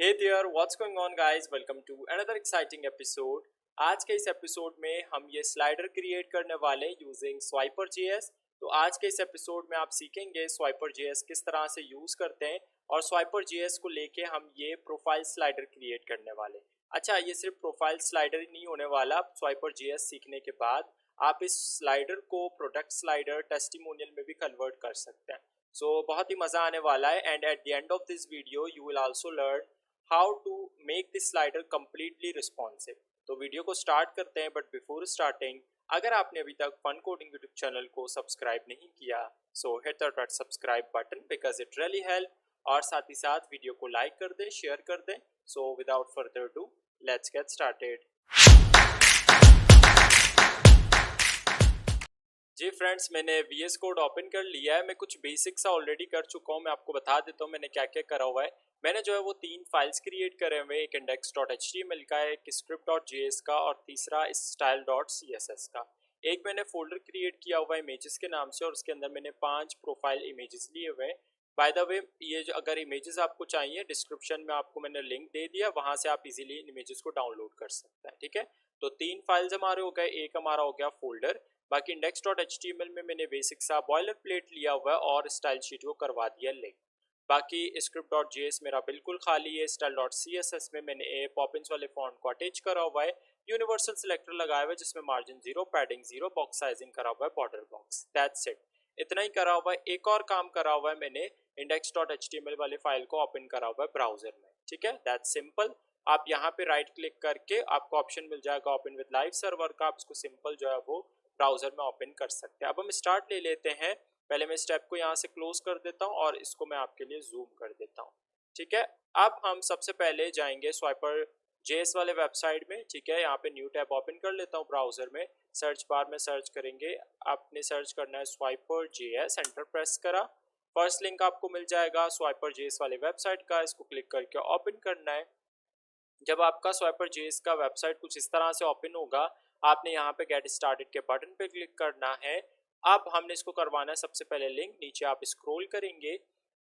Hey there, what's going on guys? Welcome to another exciting episode. आज के इस episode में हम ये स्लाइडर क्रिएट करने वाले हैं यूजिंग स्वाइपर जेएस। तो आज के इस एपिसोड में आप सीखेंगे स्वाइपर जेएस किस तरह से यूज करते हैं और स्वाइपर जेएस को लेके हम ये प्रोफाइल स्लाइडर क्रिएट करने वाले हैं। अच्छा, ये सिर्फ प्रोफाइल स्लाइडर ही नहीं होने वाला। स्वाइपर जेएस सीखने के बाद आप इस स्लाइडर को प्रोडक्ट स्लाइडर टेस्टिमोनियल में भी कन्वर्ट कर सकते हैं। बहुत ही मज़ा आने वाला है and at the end of this video you will also learn how to make this slider completely responsive. तो वीडियो को स्टार्ट करते हैं, बट बिफोर स्टार्टिंग अगर आपने अभी तक फन कोडिंग यूट्यूब चैनल को सब्सक्राइब नहीं किया so hit the red subscribe button because it really help, और साथ ही साथ वीडियो को लाइक कर दें, शेयर कर दें। So without further do let's get started. जी फ्रेंड्स, मैंने VS कोड ओपन कर लिया है। मैं कुछ बेसिक सा ऑलरेडी कर चुका हूँ। मैं आपको बता देता हूँ मैंने क्या क्या करा हुआ है। मैंने जो है वो 3 फाइल्स क्रिएट करे हुए हैं, एक index.html का, एक script.js का और तीसरा style.css का। एक मैंने फोल्डर क्रिएट किया हुआ है इमेजेस के नाम से और उसके अंदर मैंने 5 प्रोफाइल इमेजेस लिए हुए हैं। बाय द वे, ये जो अगर इमेजेस आपको चाहिए डिस्क्रिप्शन में आपको मैंने लिंक दे दिया, वहाँ से आप इजीली इन इमेजेस को डाउनलोड कर सकते हैं। ठीक है, तो 3 फाइल्स हमारे हो गए, एक हमारा हो गया फोल्डर। बाकी index.html में मैंने बेसिक सा बॉयलर प्लेट लिया हुआ है और स्टाइल शीट को करवा दिया लिंक। बाकी script.js मेरा बिल्कुल खाली है। style.css में मैंने पॉपिंस वाले फॉन्ट को अटैच करा हुआ है, यूनिवर्सल सिलेक्टर लगाया हुआ है जिसमें मार्जिन 0, पैडिंग 0, बॉक्स साइजिंग करा हुआ है, बॉर्डर बॉक्स, दैट्स इट। इतना ही करा हुआ है। एक और काम करा हुआ है मैंने, index.html वाले फाइल को ओपन करा हुआ है ब्राउजर में। ठीक है, दैट्स सिंपल। आप यहाँ पे राइट क्लिक करके आपको ऑप्शन मिल जाएगा ओपन विद लाइव सर्वर का, आप इसको सिंपल जो है वो ब्राउजर में ओपन कर सकते हैं। अब हम स्टार्ट ले लेते हैं। पहले मैं स्टेप को यहाँ से क्लोज कर देता हूँ और इसको मैं आपके लिए जूम कर देता हूँ। ठीक है, अब हम सबसे पहले जाएंगे स्वाइपर जेएस वाले वेबसाइट में। ठीक है, यहाँ पे न्यू टैब ओपन कर लेता हूँ ब्राउजर में। सर्च बार में सर्च करेंगे, आपने सर्च करना है स्वाइपर जेएस, एंटर प्रेस करा। फर्स्ट लिंक आपको मिल जाएगा स्वाइपर जेएस वाले वेबसाइट का, इसको क्लिक करके ओपन करना है। जब आपका स्वाइपर जेएस का वेबसाइट कुछ इस तरह से ओपन होगा, आपने यहाँ पे गेट स्टार्टेड के बटन पे क्लिक करना है। अब हमने इसको करवाना है सबसे पहले लिंक, नीचे आप स्क्रॉल करेंगे।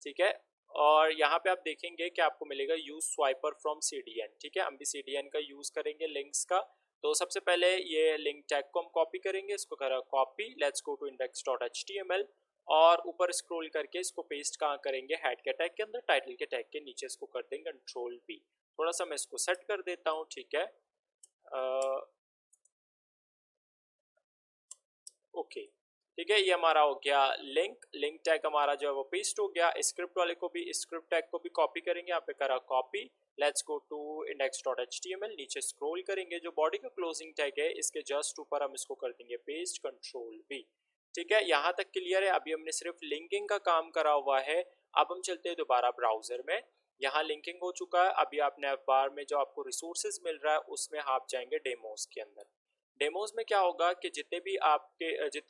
ठीक है, और यहाँ पे आप देखेंगे कि आपको मिलेगा यूज स्वाइपर फ्रॉम CDN। ठीक है, हम भी CDN का यूज करेंगे लिंक्स का। तो सबसे पहले ये लिंक टैग को हम कॉपी करेंगे, इसको करा copy, let's go to index.html और ऊपर स्क्रॉल करके इसको पेस्ट कहाँ करेंगे, हेड के टैग के अंदर, टाइटल के टैग के नीचे इसको कर देंगे Ctrl+V। थोड़ा सा मैं इसको सेट कर देता हूँ। ठीक है, ओके, ठीक है, ये हमारा हो गया लिंक। लिंक टैग हमारा जो है वो पेस्ट हो गया। स्क्रिप्ट वाले को भी, स्क्रिप्ट टैग को भी कॉपी करेंगे, यहाँ पे करा copy, let's go to index.html, नीचे स्क्रॉल करेंगे, जो बॉडी का क्लोजिंग टैग है इसके जस्ट ऊपर हम इसको कर देंगे पेस्ट, Ctrl+V। ठीक है, यहाँ तक क्लियर है। अभी हमने सिर्फ लिंकिंग का काम करा हुआ है। अब हम चलते हैं दोबारा ब्राउजर में। यहाँ लिंकिंग हो चुका है। अभी आपने एफ बार में जो आपको रिसोर्सेज मिल रहा है उसमें आप जाएंगे डेमोज के अंदर। डेमोज में क्या होगा कि जितने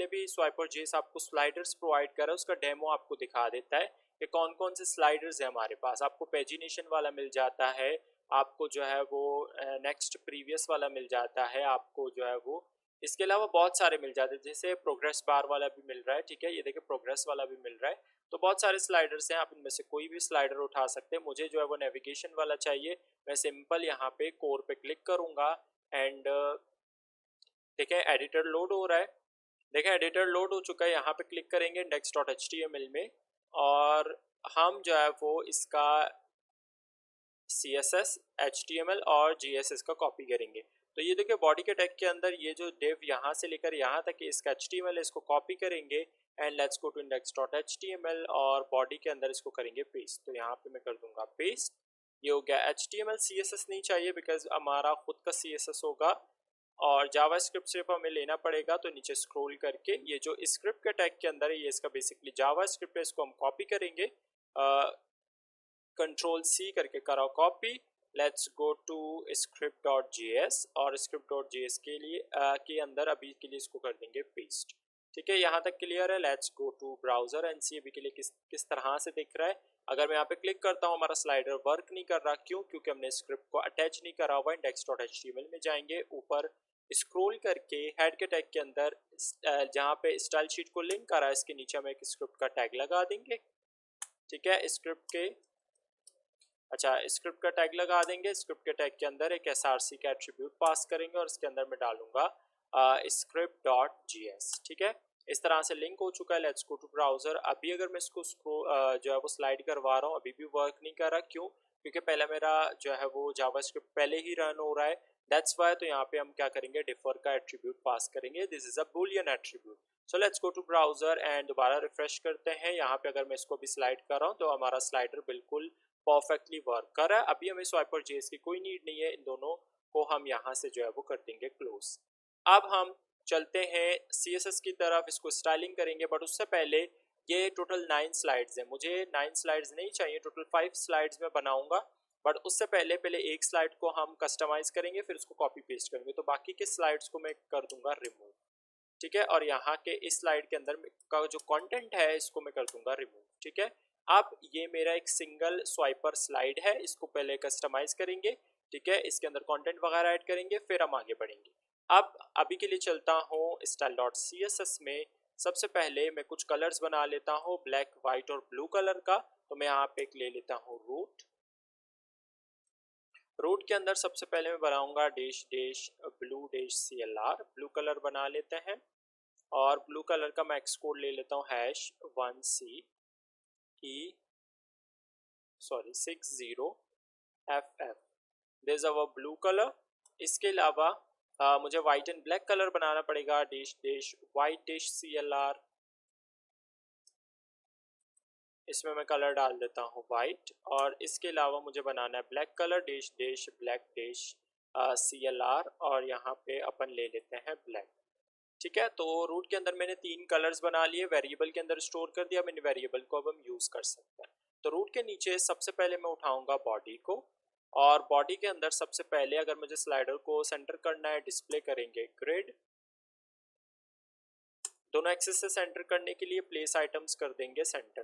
भी स्वाइपर जेस आपको स्लाइडर्स प्रोवाइड कर रहा है उसका डेमो आपको दिखा देता है कि कौन कौन से स्लाइडर्स है हमारे पास। आपको पेजिनेशन वाला मिल जाता है, आपको जो है वो नेक्स्ट प्रीवियस वाला मिल जाता है, आपको जो है वो इसके अलावा बहुत सारे मिल जाते हैं, जैसे प्रोग्रेस बार वाला भी मिल रहा है। ठीक है, ये देखिए प्रोग्रेस वाला भी मिल रहा है। तो बहुत सारे स्लाइडर्स हैं, आप इनमें से कोई भी स्लाइडर उठा सकते हैं। मुझे जो है वो नेविगेशन वाला चाहिए। मैं सिंपल यहाँ पे कोर पे क्लिक करूँगा एंड देखें एडिटर लोड हो रहा है। देखें एडिटर लोड हो चुका है। यहाँ पे क्लिक करेंगे index.html में और हम जो है वो इसका CSS, HTML और GSS का कॉपी करेंगे। तो ये देखिए बॉडी के टैग के अंदर ये जो डिव यहाँ से लेकर यहाँ तक इसका HTML है, इसको कॉपी करेंगे and let's go to index.html और बॉडी के अंदर इसको करेंगे पेस्ट। तो यहाँ पे मैं कर दूंगा पेस्ट। ये हो गया। HTML CSS नहीं चाहिए बिकॉज हमारा खुद का CSS होगा और जावास्क्रिप्ट सिर्फ हमें लेना पड़ेगा। तो नीचे स्क्रॉल करके ये जो स्क्रिप्ट के टैग के अंदर है ये इसका बेसिकली जावास्क्रिप्ट है, इसको हम कॉपी करेंगे, Ctrl+C करके करा copy. Let's go to script.js और script.js के लिए के अंदर अभी के लिए इसको कर देंगे पेस्ट। ठीक है, यहाँ तक क्लियर है। Let's go to browser and see अभी के लिए किस तरह से दिख रहा है। अगर मैं यहाँ पे क्लिक करता हूँ हमारा स्लाइडर वर्क नहीं कर रहा, क्यों? क्योंकि हमने स्क्रिप्ट को अटैच नहीं करा हुआ। index.html में जाएंगे, ऊपर स्क्रॉल करके हेड के टैग के अंदर जहाँ पे स्टाइल शीट को लिंक करा है इसके नीचे हम एक स्क्रिप्ट का टैग लगा देंगे। ठीक है, स्क्रिप्ट के अच्छा, स्क्रिप्ट का टैग लगा देंगे। स्क्रिप्ट के टैग के अंदर एक src का एट्रीब्यूट पास करेंगे और इसके अंदर मैं डालूंगा script डॉट जीएस। ठीक है, इस तरह से लिंक हो चुका है। Let's go to browser. अभी अगर मैं इसको जो है वो स्लाइड करवा रहा हूँ, अभी भी वर्क नहीं कर रहा। क्यों? क्योंकि पहले मेरा जो है वो जावास्क्रिप्ट पहले ही रन हो रहा है, दैट्स वाई। तो यहाँ पे हम क्या करेंगे, डिफर का एट्रीब्यूट पास करेंगे। This is a boolean attribute. So let's go to browser and दोबारा रिफ्रेश करते हैं। यहाँ पे अगर मैं इसको भी स्लाइड कर रहा हूँ तो हमारा स्लाइडर बिल्कुल परफेक्टली वर्क कर रहा है। अभी हमें स्वाइपर जेएस की कोई नीड नहीं है, इन दोनों को हम यहाँ से जो है वो कर देंगे क्लोज। अब हम चलते हैं CSS की तरफ, इसको स्टाइलिंग करेंगे। बट उससे पहले ये टोटल 9 स्लाइड्स हैं, मुझे 9 स्लाइड्स नहीं चाहिए, टोटल 5 स्लाइड्स में बनाऊंगा। बट उससे पहले पहले एक स्लाइड को हम कस्टमाइज करेंगे, फिर उसको कॉपी पेस्ट करेंगे। तो बाकी के स्लाइड्स को मैं कर दूंगा रिमूव। ठीक है, और यहाँ के इस स्लाइड के अंदर का जो कंटेंट है इसको मैं कर दूंगा रिमूव। ठीक है, अब ये मेरा एक सिंगल स्वाइपर स्लाइड है, इसको पहले कस्टमाइज करेंगे। ठीक है, इसके अंदर कंटेंट वगैरह ऐड करेंगे, फिर हम आगे बढ़ेंगे। अब अभी के लिए चलता हूँ style.css में। सबसे पहले मैं कुछ कलर्स बना लेता हूँ, ब्लैक, वाइट और ब्लू कलर का। तो मैं यहाँ पे एक ले लेता हूँ रूट। रूट के अंदर सबसे पहले मैं बनाऊंगा dash dash blue dash CLR, blue colour बना लेते हैं। और ब्लू कलर का मैं एक्सकोड ले लेता हूँ #1C60FF। This is our blue colour. इसके अलावा मुझे वाइट एंड ब्लैक कलर बनाना पड़ेगा, dash dash white dash CLR। इसमें मैं कलर डाल देता हूँ वाइट। और इसके अलावा मुझे बनाना है black colour, dash dash black dash CLR। और यहाँ पे अपन ले लेते हैं ब्लैक। ठीक है, तो रूट के अंदर मैंने 3 कलर्स बना लिए, वेरिएबल के अंदर स्टोर कर दिया मैंने, वेरिएबल को अब हम यूज़ कर सकते हैं। तो रूट के नीचे सबसे पहले मैं उठाऊंगा बॉडी को। और बॉडी के अंदर सबसे पहले अगर मुझे स्लाइडर को सेंटर करना है, डिस्प्ले करेंगे ग्रिड। दोनों एक्सिस से सेंटर करने के लिए प्लेस आइटम्स कर देंगे सेंटर।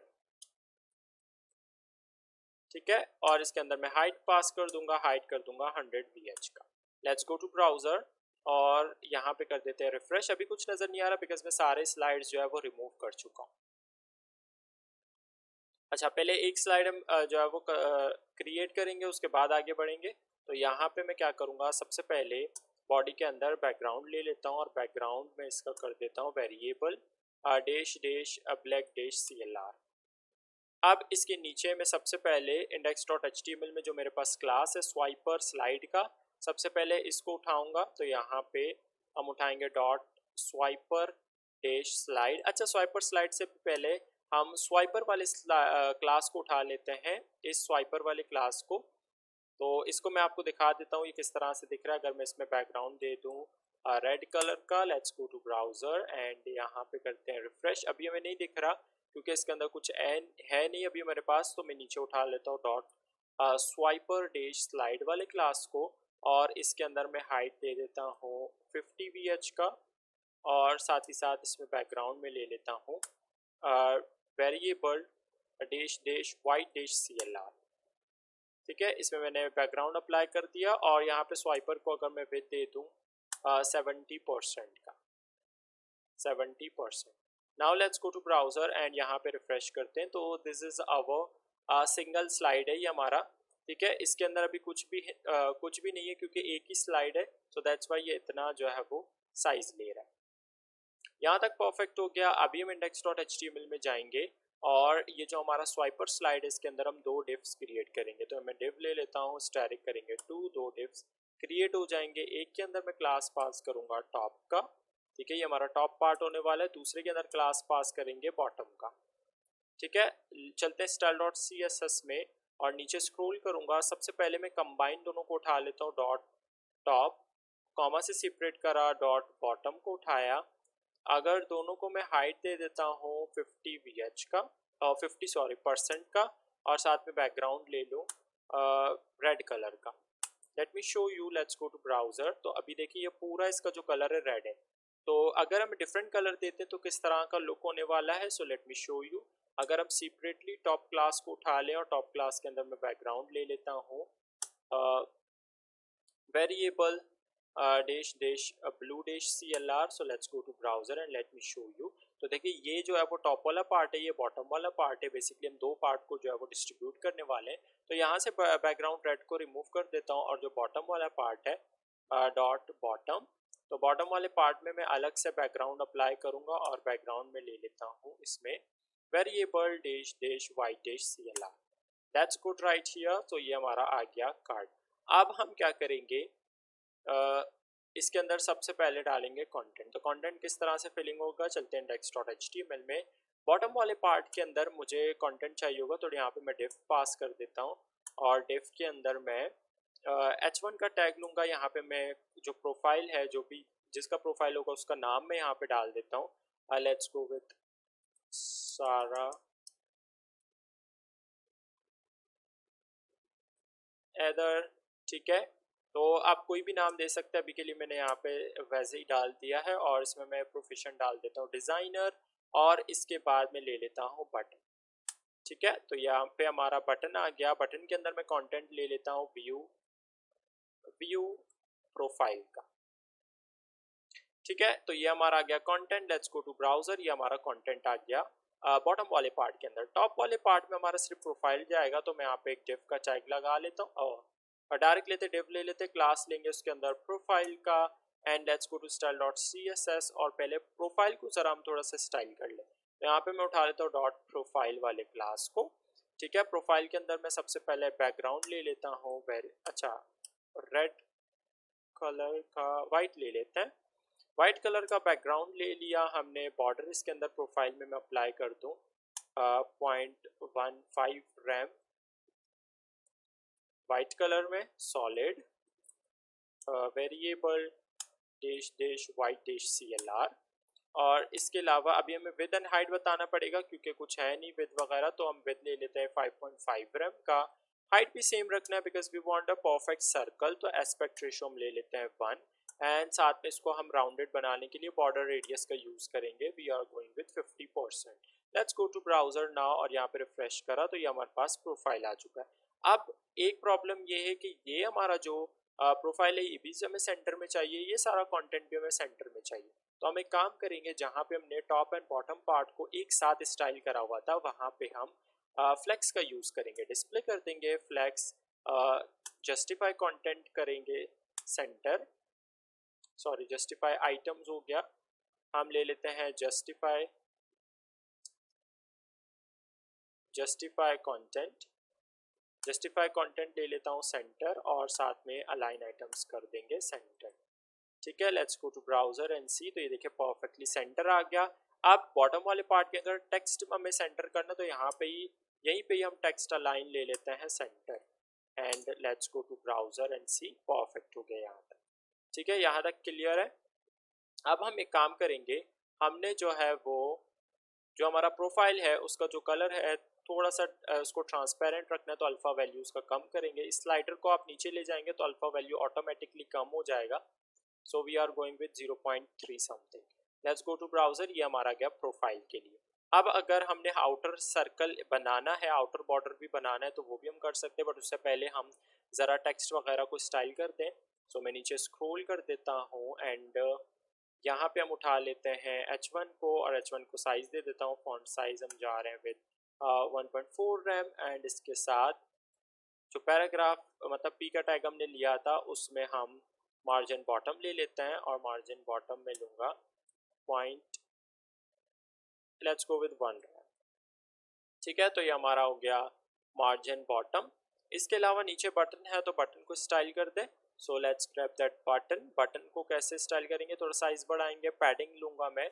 ठीक है, और इसके अंदर मैं हाइट पास कर दूंगा, हाइट कर दूंगा 100 ph का। लेट्स गो टू ब्राउजर और यहाँ पे कर देते हैं रिफ्रेश। अभी कुछ नज़र नहीं आ रहा बिकॉज मैं सारे स्लाइड्स जो है वो रिमूव कर चुका हूँ। अच्छा, पहले एक स्लाइड हम जो है वो क्रिएट करेंगे, उसके बाद आगे बढ़ेंगे। तो यहाँ पे मैं क्या करूँगा, सबसे पहले बॉडी के अंदर बैकग्राउंड ले लेता हूँ और बैकग्राउंड में इसका कर देता हूँ variable dash dash black dash CLR। अब इसके नीचे में सबसे पहले index.html में जो मेरे पास क्लास है स्वाइपर स्लाइड का, सबसे पहले इसको उठाऊंगा। तो यहाँ पे हम उठाएंगे डॉट स्वाइपर डैश स्लाइड। अच्छा, स्वाइपर स्लाइड से पहले हम स्वाइपर वाले क्लास को उठा लेते हैं, इस स्वाइपर वाले क्लास को। तो इसको मैं आपको दिखा देता हूँ ये किस तरह से दिख रहा है। अगर मैं इसमें बैकग्राउंड दे दूँ रेड कलर का, let's go to browser and यहाँ पे करते हैं रिफ्रेश। अभी हमें नहीं दिख रहा क्योंकि इसके अंदर कुछ है नहीं अभी मेरे पास। तो मैं नीचे उठा लेता हूँ डॉट स्वाइपर डैश स्लाइड वाले क्लास को। और इसके अंदर मैं हाइट दे देता हूँ 50 VH का। और साथ ही साथ इसमें बैकग्राउंड में ले लेता हूँ variable dash dash white dash CLR। ठीक है, इसमें मैंने बैकग्राउंड अप्लाई कर दिया। और यहाँ पे स्वाइपर को अगर मैं विड्थ दे दूँ 70% का, 70%। Now let's go to browser and यहाँ पे रिफ्रेश करते हैं। तो this is our single slide है ये हमारा। ठीक है, इसके अंदर अभी कुछ भी नहीं है क्योंकि एक ही स्लाइड है। सो दैट्स वाई ये इतना जो है वो साइज ले रहा है। यहाँ तक परफेक्ट हो गया। अभी हम index.html में जाएंगे और ये जो हमारा स्वाइपर स्लाइड है इसके अंदर हम 2 डिव्स क्रिएट करेंगे। तो मैं डिव ले लेता हूँ, स्टैटिक करेंगे 2 डिव्स क्रिएट हो जाएंगे। एक के अंदर मैं क्लास पास करूँगा टॉप का। ठीक है, ये हमारा टॉप पार्ट होने वाला है। दूसरे के अंदर क्लास पास करेंगे बॉटम का। ठीक है, चलते हैं style.css में और नीचे स्क्रॉल करूँगा। सबसे पहले मैं कंबाइन दोनों को उठा लेता हूँ, डॉट टॉप कॉमा से सेपरेट करा, डॉट बॉटम को उठाया। अगर दोनों को मैं हाइट दे देता हूँ 50 VH का, 50% का। और साथ में बैकग्राउंड ले लूँ रेड कलर का। Let me show you, let's go to browser. तो अभी देखिए ये पूरा इसका जो कलर है रेड है। तो अगर हम डिफरेंट कलर देते हैं तो किस तरह का लुक होने वाला है। So let me show you. अगर हम सेपरेटली टॉप क्लास को उठा लें और टॉप क्लास के अंदर मैं बैकग्राउंड ले लेता हूँ variable dash dash blue dash CLR। So let's go to browser and let me show you. तो देखिए ये जो है वो टॉप वाला पार्ट है, ये बॉटम वाला पार्ट है। बेसिकली हम दो पार्ट को जो है वो डिस्ट्रीब्यूट करने वाले हैं। तो यहाँ से बैकग्राउंड रेड को रिमूव कर देता हूँ और जो बॉटम वाला पार्ट है डॉट बॉटम, तो बॉटम वाले पार्ट में मैं अलग से बैकग्राउंड अप्लाई करूंगा और बैकग्राउंड में ले लेता हूँ इसमें variable dash dash white dash CLR। That's good right here. तो ये हमारा आ गया कार्ड। अब हम क्या करेंगे, इसके अंदर सबसे पहले डालेंगे कंटेंट। तो कंटेंट किस तरह से फिलिंग होगा, चलते हैं index.html में। बॉटम वाले पार्ट के अंदर मुझे कंटेंट चाहिए होगा, तो यहाँ पे मैं div पास कर देता हूँ और div के अंदर मैं h1 का टैग लूँगा। यहाँ पे मैं जो प्रोफाइल है, जो भी जिसका प्रोफाइल होगा उसका नाम मैं यहाँ पे डाल देता हूँ। लेट्स गो विथ सारा एदर, ठीक है। तो आप कोई भी नाम दे सकते हैं, अभी के लिए मैंने यहाँ पे वैसे ही डाल दिया है और इसमें मैं प्रोफेशन डाल देता हूँ डिज़ाइनर और इसके बाद में ले लेता हूँ बटन, ठीक है। तो यहाँ पे हमारा बटन आ गया। बटन के अंदर मैं कंटेंट ले लेता हूँ व्यू प्रोफाइल का, ठीक है। तो ये हमारा आ गया content. Let's go to browser, ये हमारा कंटेंट आ गया बॉटम वाले पार्ट के अंदर। टॉप वाले पार्ट में हमारा सिर्फ प्रोफाइल जाएगा, तो मैं यहाँ पे एक div का टैग लगा लेता हूँ और डायरेक्ट लेते div ले लेते, क्लास लेंगे उसके अंदर प्रोफाइल का and let's go to style.css और पहले प्रोफाइल को जरा हम थोड़ा सा स्टाइल कर ले। तो यहाँ पे मैं उठा लेता हूँ डॉट प्रोफाइल वाले क्लास को, ठीक है। प्रोफाइल के अंदर मैं सबसे पहले बैकग्राउंड ले लेता हूँ, अच्छा रेड कलर का, वाइट ले लेते हैं। वाइट कलर का बैकग्राउंड ले लिया हमने। बॉर्डर इसके अंदर प्रोफाइल में मैं अप्लाई कर दूँ 0.15 रैम वाइट कलर में, solid variable dash dash white dash CLR। और इसके अलावा अभी हमें विद एंड हाइट बताना पड़ेगा क्योंकि कुछ है नहीं विद वगैरह, तो हम विद ले लेते हैं 5.5 रैम का। हाइट भी सेम रखना है because we want a perfect circle, तो एस्पेक्ट रेशियो हम ले लेते हैं 1 एंड साथ में इसको हम राउंडेड बनाने के लिए बॉर्डर रेडियस का यूज करेंगे। We are going with 50%। Let's go to browser now और यहाँ पे रिफ्रेश करा तो ये हमारे पास प्रोफाइल आ चुका है। अब एक प्रॉब्लम ये है कि ये हमारा जो प्रोफाइल है ये भी हमें सेंटर में चाहिए, ये सारा कंटेंट भी हमें सेंटर में चाहिए। तो हम एक काम करेंगे, जहाँ पे हमने टॉप एंड बॉटम पार्ट को एक साथ स्टाइल करा हुआ था वहाँ पे हम फ्लेक्स का यूज़ करेंगे, डिस्प्ले कर देंगे फ्लेक्स, जस्टिफाई कंटेंट करेंगे सेंटर, सॉरी जस्टिफाई आइटम्स हो गया, हम ले लेते हैं जस्टिफाई कंटेंट, जस्टिफाई कंटेंट ले लेता हूँ सेंटर और साथ में अलाइन आइटम्स कर देंगे सेंटर, ठीक है। Let's go to browser and see. तो ये देखिए परफेक्टली सेंटर आ गया। अब बॉटम वाले पार्ट के अंदर टेक्स्ट हमें सेंटर करना, तो यहाँ पे ही यहीं पे ही हम टेक्स्ट अलाइन ले लेते हैं centre and let's go to browser and see. Perfect हो गया यहाँ तक, ठीक है। यहाँ तक क्लियर है। अब हम एक काम करेंगे, हमने जो है वो जो हमारा प्रोफाइल है उसका जो कलर है थोड़ा सा उसको ट्रांसपेरेंट रखना है, तो अल्फा वैल्यू उसका कम करेंगे। इस स्लाइडर को आप नीचे ले जाएंगे तो अल्फा वैल्यू ऑटोमेटिकली कम हो जाएगा। So we are going with 0.3 something. Let's go to browser, ये हमारा गया प्रोफाइल के लिए। अब अगर हमने आउटर सर्कल बनाना है, आउटर बॉर्डर भी बनाना है, तो वो भी हम कर सकते हैं, बट उससे पहले हम ज़रा टेक्स्ट वगैरह को स्टाइल कर दें। सो मैं नीचे स्क्रॉल कर देता हूँ एंड यहाँ पे हम उठा लेते हैं H1 को और H1 को साइज़ दे देता हूँ। फॉन्ट साइज़ हम जा रहे हैं विद 1.4 रैम एंड इसके साथ जो पैराग्राफ मतलब पी का टैग हमने लिया था उसमें हम मार्जिन बॉटम ले लेते हैं और मार्जिन बॉटम में लूँगा point, let's go with 1 RAM, ठीक है। तो ये हमारा हो गया मार्जिन बॉटम। इसके अलावा नीचे बटन है तो बटन को स्टाइल कर दे। So let's grab that button. Button को कैसे स्टाइल करेंगे, थोड़ा साइज बढ़ाएंगे, पैडिंग लूँगा मैं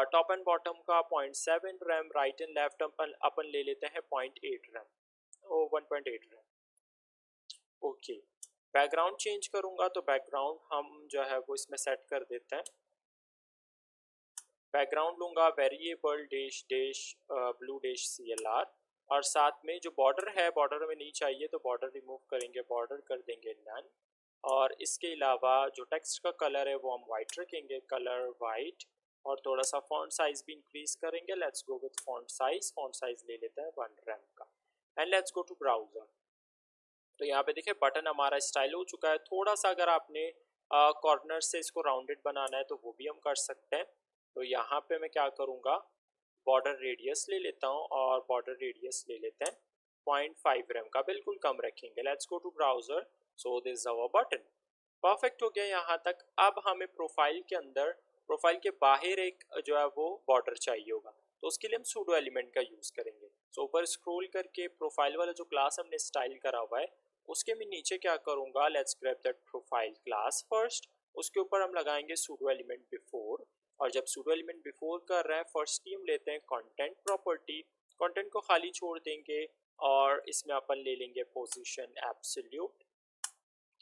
टॉप एंड बॉटम का 0.7 रैम, राइट एंड लेफ्ट अपन ले लेते हैं 0.8 रैम ओ 1.8 रैम, ओके। बैकग्राउंड चेंज करूँगा तो बैकग्राउंड हम जो है वो इसमें सेट कर देते हैं। बैकग्राउंड लूँगा variable dash dash blue dash CLR और साथ में जो बॉर्डर है, बॉर्डर हमें नहीं चाहिए तो बॉर्डर रिमूव करेंगे, बॉर्डर कर देंगे नन। और इसके अलावा जो टेक्स्ट का कलर है वो हम वाइट रखेंगे, कलर वाइट, और थोड़ा सा फॉन्ट साइज भी इंक्रीज करेंगे। Let's go with font size ले लेते हैं 1 रैम का and let's go to browser. तो यहाँ पे देखिए बटन हमारा स्टाइल हो चुका है। थोड़ा सा अगर आपने कॉर्नर से इसको राउंडेड बनाना है तो वो भी हम कर सकते हैं। तो यहाँ पे मैं क्या करूँगा, बॉर्डर रेडियस ले लेता हूँ और बॉर्डर रेडियस ले लेते हैं 0.5 रेम का, बिल्कुल कम रखेंगे। Let's go to browser, so this our button. Perfect हो गया यहाँ तक। अब हमें प्रोफाइल के अंदर, प्रोफाइल के बाहर एक जो है वो बॉर्डर चाहिए होगा, तो उसके लिए हम सूडो एलिमेंट का यूज़ करेंगे। सो ऊपर स्क्रॉल करके प्रोफाइल वाला जो क्लास हमने स्टाइल करा हुआ है उसके मैं नीचे क्या करूँगा, let's grab that profile class first, उसके ऊपर हम लगाएंगे सूडो एलिमेंट बिफोर। और जब सूडो एलिमेंट बिफोर कर रहे हैं, फर्स्ट ही हम लेते हैं कंटेंट प्रॉपर्टी, कंटेंट को खाली छोड़ देंगे और इसमें अपन ले लेंगे पोजीशन एब्सोल्यूट।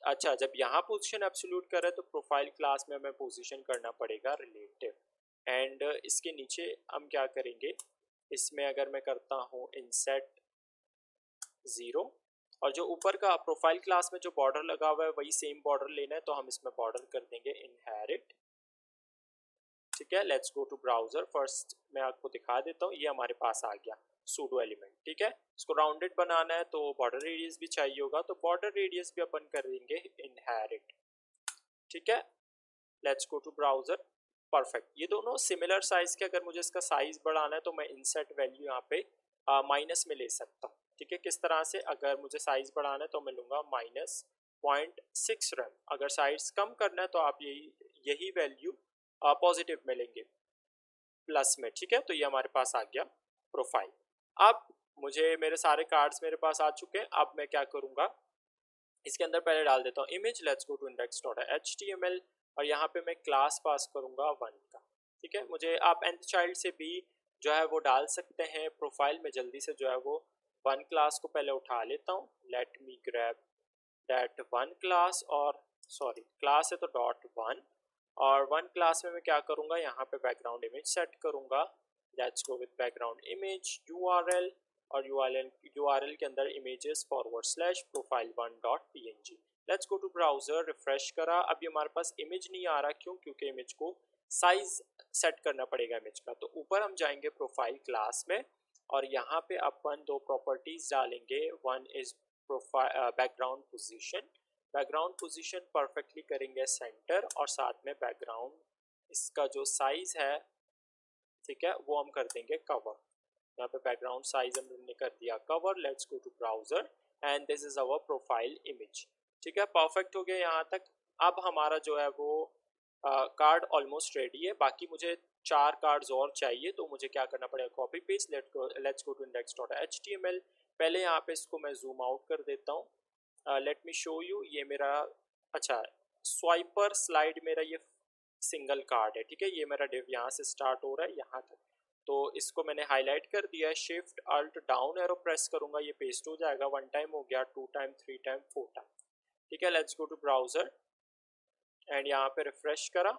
अच्छा, जब यहाँ पोजीशन एब्सोल्यूट कर रहे हैं तो प्रोफाइल क्लास में हमें पोजीशन करना पड़ेगा रिलेटिव। एंड इसके नीचे हम क्या करेंगे, इसमें अगर मैं करता हूँ इंसेट 0, और जो ऊपर का प्रोफाइल क्लास में जो बॉर्डर लगा हुआ है वही सेम बॉर्डर लेना है, तो हम इसमें बॉर्डर कर देंगे इनहेरिट। ठीक है, let's go to browser. First मैं आपको दिखा देता हूँ, ये हमारे पास आ गया सूडो एलिमेंट। ठीक है, इसको राउंडेड बनाना है तो बॉर्डर रेडियस भी चाहिए होगा, तो बॉर्डर रेडियस भी अपन कर देंगे इनहेरिट। ठीक है, let's go to browser. Perfect, ये दोनों सिमिलर साइज के, अगर मुझे इसका साइज बढ़ाना है तो मैं इनसेट वैल्यू यहाँ पे माइनस में ले सकता हूँ। ठीक है, किस तरह से, अगर मुझे साइज बढ़ाना है तो मैं लूँगा -0.6 रैम, अगर साइज कम करना है तो आप यही वैल्यू पॉजिटिव में लेंगे, प्लस में। ठीक है, तो ये हमारे पास आ गया प्रोफाइल। अब मुझे मेरे सारे कार्ड्स मेरे पास आ चुके हैं। अब मैं क्या करूँगा, इसके अंदर पहले डाल देता हूँ image. Let's go to index.html और यहाँ पे मैं क्लास पास करूँगा 1 का। ठीक है, मुझे आप nth चाइल्ड से भी जो है वो डाल सकते हैं प्रोफाइल में। जल्दी से जो है वो 1 क्लास को पहले उठा लेता हूँ। Let me grab that 1 class, और सॉरी क्लास है तो .1, और 1 क्लास में मैं क्या करूँगा, यहाँ पे बैकग्राउंड इमेज सेट करूँगा। Let's go with background image URL, और URL के अंदर images / profile1.png। Let's go to browser, refresh करा, अभी हमारे पास इमेज नहीं आ रहा, क्यों, क्योंकि इमेज को साइज सेट करना पड़ेगा इमेज का। तो ऊपर हम जाएंगे प्रोफाइल क्लास में और यहाँ पे अपन दो प्रॉपर्टीज डालेंगे। One is profile background position, background position perfectly करेंगे सेंटर, और साथ में बैकग्राउंड इसका जो साइज है, ठीक है, वो हम कर देंगे कवर। यहाँ पे बैकग्राउंड साइज हमने कर दिया cover. Let's go to browser and this is our profile image. ठीक है, परफेक्ट हो गया यहाँ तक। अब हमारा जो है वो कार्ड ऑलमोस्ट रेडी है। बाकी मुझे 4 कार्ड्स और चाहिए, तो मुझे क्या करना पड़ेगा, copy paste. Let's go to index.html। पहले यहाँ पे इसको मैं जूम आउट कर देता हूँ। लेट मी शो यू, ये मेरा, अच्छा, स्वाइपर स्लाइड मेरा ये सिंगल कार्ड है। ठीक है, ये मेरा डिव यहाँ से स्टार्ट हो रहा है यहाँ तक, तो इसको मैंने हाईलाइट कर दिया है। Shift alt down arrow press करूंगा, ये पेस्ट हो जाएगा। 1 टाइम हो गया, 2 टाइम, 3 टाइम, 4 टाइम। ठीक है, let's go to browser and यहाँ पे रिफ्रेश करा।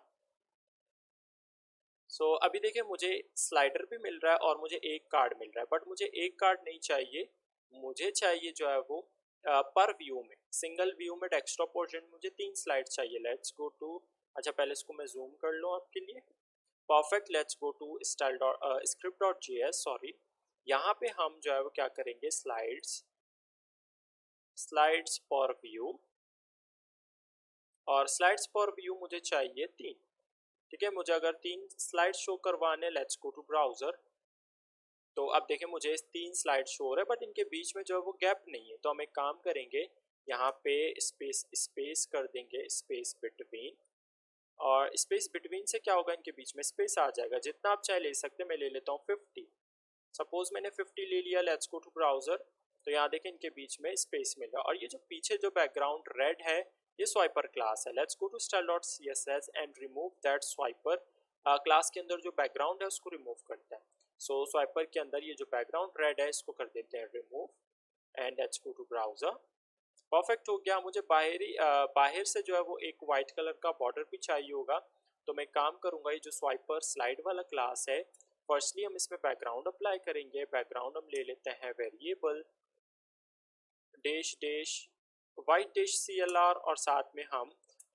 सो अभी देखिए मुझे स्लाइडर भी मिल रहा है और मुझे एक कार्ड मिल रहा है, बट मुझे एक कार्ड नहीं चाहिए, मुझे चाहिए जो है वो पर व्यू में, सिंगल व्यू में डेस्कटॉप पोर्शन मुझे 3 स्लाइड चाहिए। लेट्स गो टू, अच्छा पहले इसको मैं जूम कर लूँ आपके लिए। Perfect, let's go to style script dot JS, sorry. यहाँ पे हम जो है वो क्या करेंगे, स्लाइड्स पर व्यू, और स्लाइड्स पर व्यू मुझे चाहिए 3। ठीक है, मुझे अगर 3 स्लाइड शो करवाने, लेट्स गो टू ब्राउजर, तो अब देखें मुझे 3 स्लाइड शो हो रहा है, बट इनके बीच में जो है वो गैप नहीं है। तो हम एक काम करेंगे, यहाँ पे स्पेस कर देंगे, स्पेस बिटवीन, और स्पेस बिटवीन से क्या होगा, इनके बीच में स्पेस आ जाएगा। जितना आप चाहे ले सकते हैं, मैं ले लेता हूँ 50। सपोज मैंने 50 ले लिया। लेट्स गो टू ब्राउजर, तो यहाँ देखें इनके बीच में स्पेस मिला, और ये जो पीछे जो बैकग्राउंड रेड है ये स्वाइपर क्लास है। Let's go to style.css and remove that swiper. Class के अंदर जो बैकग्राउंड है उसको रिमूव करते हैं। सो स्वाइपर के अंदर ये जो बैकग्राउंड रेड है इसको कर देते हैं remove, and let's go to browser. Perfect हो गया। मुझे बाहर से जो है वो एक वाइट कलर का बॉर्डर भी चाहिए होगा, तो मैं काम करूंगा, ये जो स्वाइपर स्लाइड वाला क्लास है, फर्स्टली हम इसमें बैकग्राउंड अप्लाई करेंगे। बैकग्राउंड हम ले लेते हैं variable dash dash white dash CLR, और साथ में हम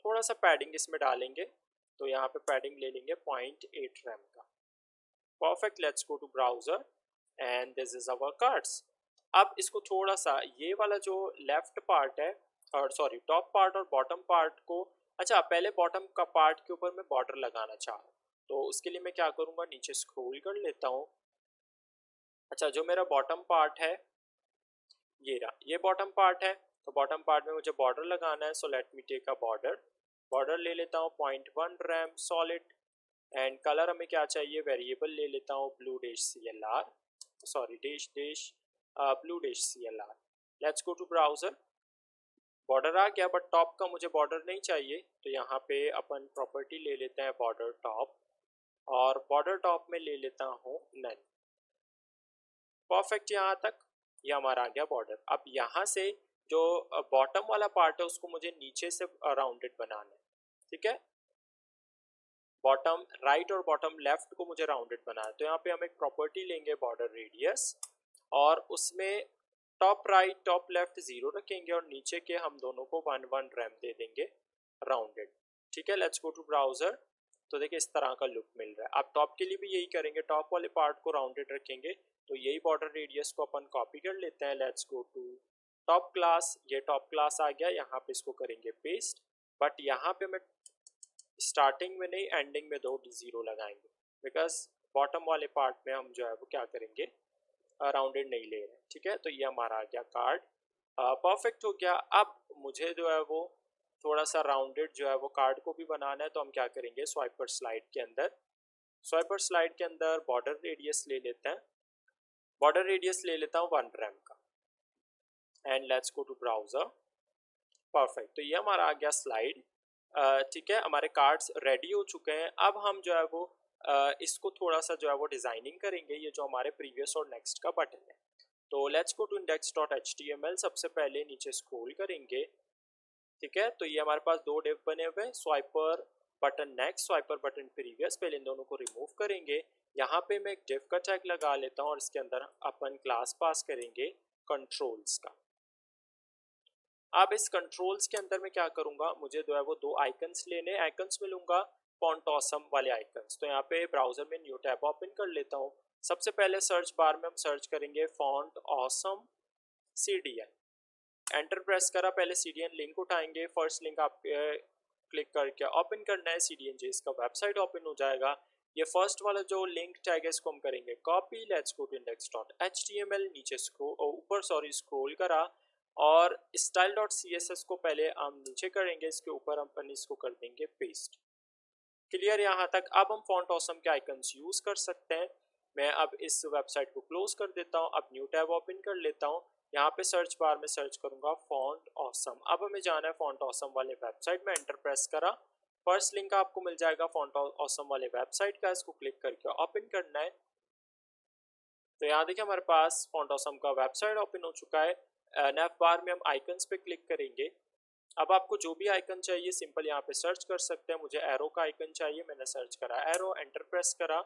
थोड़ा सा पैडिंग इसमें डालेंगे, तो यहाँ पे पैडिंग ले लेंगे 0.8 रैम का। Perfect, let's go to browser and this is our cards. अब इसको थोड़ा सा, ये वाला जो लेफ्ट पार्ट है, और सॉरी टॉप पार्ट और बॉटम पार्ट को, अच्छा पहले बॉटम का पार्ट के ऊपर मैं बॉर्डर लगाना चाह रहा हूँ, तो उसके लिए मैं क्या करूँगा, नीचे स्क्रॉल कर लेता हूँ। अच्छा, जो मेरा बॉटम पार्ट है ये रहा, ये बॉटम पार्ट है। तो बॉटम पार्ट में मुझे बॉर्डर लगाना है, so let me take a border. Border ले लेता हूँ 0.1 रैम सॉलिड, एंड कलर हमें क्या चाहिए, वेरिएबल ले लेता हूँ blue dash CLR, sorry dash dash blue dash CLR। Let's go to browser. Border आ गया, बट टॉप का मुझे बॉर्डर नहीं चाहिए, तो यहाँ पे अपन प्रॉपर्टी ले लेते हैं बॉर्डर टॉप, और बॉर्डर टॉप में ले लेता हूँ नन। परफेक्ट, यहाँ तक ये हमारा आ गया बॉर्डर। अब यहाँ से जो बॉटम वाला पार्ट है उसको मुझे नीचे से राउंडेड बनाना है, ठीक है। बॉटम राइट और बॉटम लेफ्ट को मुझे राउंडेड बनाना है, तो यहाँ पे हम एक प्रॉपर्टी लेंगे बॉर्डर रेडियस, और उसमें टॉप राइट टॉप लेफ्ट 0 रखेंगे, और नीचे के हम दोनों को 1 रैम दे देंगे राउंडेड, ठीक है। Let's go to browser. तो देखिए इस तरह का लुक मिल रहा है। आप टॉप के लिए भी यही करेंगे, टॉप वाले पार्ट को राउंडेड रखेंगे, तो यही बॉर्डर रेडियस को अपन कॉपी कर लेते हैं। Let's go to top class, ये टॉप क्लास आ गया, यहाँ पे इसको करेंगे पेस्ट, बट यहाँ पे मैं स्टार्टिंग में नहीं एंडिंग में 2 0 लगाएंगे, बिकॉज बॉटम वाले पार्ट में हम जो है वो क्या करेंगे, राउंडेड नहीं ले रहे, ठीक है। तो ये हमारा आ गया कार्ड, परफेक्ट हो गया। अब मुझे जो है वो थोड़ा सा राउंडेड जो है वो कार्ड को भी बनाना है, तो हम क्या करेंगे, स्वाइपर स्लाइड के अंदर, स्वाइपर स्लाइड के अंदर बॉर्डर रेडियस ले लेते हैं, बॉर्डर रेडियस ले लेता हूँ 1 रैम का, and let's go to browser. Perfect, तो ये हमारा आ गया स्लाइड, ठीक है। हमारे कार्ड्स रेडी हो चुके हैं। अब हम जो है वो इसको थोड़ा सा जो है वो डिज़ाइनिंग करेंगे, ये जो हमारे प्रीवियस और नेक्स्ट का बटन है। तो लेट्स गो टू index.html, सबसे पहले नीचे स्क्रॉल करेंगे, ठीक है। तो ये हमारे पास 2 डिव बने हुए हैं, स्वाइपर बटन नेक्स्ट, स्वाइपर बटन प्रीवियस, पहले इन दोनों को रिमूव करेंगे। यहाँ पे मैं एक डिव का टैग लगा लेता हूँ, और इसके अंदर अपन क्लास पास करेंगे कंट्रोल्स का। अब इस कंट्रोल्स के अंदर मैं क्या करूँगा, मुझे जो है वो 2 आइकन्स लेने, आइकन्स में लूँगा फॉन्ट ऑसम वाले आइकन्स। तो यहाँ पे ब्राउजर में न्यू टैब ओपन कर लेता हूँ। सबसे पहले सर्च बार में हम सर्च करेंगे font awesome CDN, enter press करा, पहले CDN लिंक उठाएंगे, फर्स्ट लिंक आप क्लिक करके ओपन करना है, CDN इसका वेबसाइट ओपन हो जाएगा। ये फर्स्ट वाला जो लिंक टैग है इसको हम करेंगे copy, let's go to index.html, नीचे ऊपर स्क्रॉल करा, और style.css को पहले हम नीचे करेंगे, इसके ऊपर हम इसको कर देंगे पेस्ट। क्लियर यहाँ तक। अब हम फॉन्ट ऑसम के आइकन्स यूज कर सकते हैं। मैं अब इस वेबसाइट को क्लोज कर देता हूँ, अब न्यू टैब ओपन कर लेता हूँ। यहाँ पे सर्च बार में सर्च करूंगा फॉन्ट ऑसम। अब हमें जाना है फॉन्ट ऑसम वाले वेबसाइट में, एंटर प्रेस करा, फर्स्ट लिंक आपको मिल जाएगा फॉन्ट ऑसम वाले वेबसाइट का, इसको क्लिक करके ओपन करना है। तो यहाँ देखिए हमारे पास फॉन्ट ऑसम का वेबसाइट ओपन हो चुका है। नेव बार में हम आइकन्स पे क्लिक करेंगे। अब आपको जो भी आइकन चाहिए सिंपल यहाँ पे सर्च कर सकते हैं। मुझे एरो का आइकन चाहिए, मैंने सर्च करा एरो, एंटर प्रेस करा,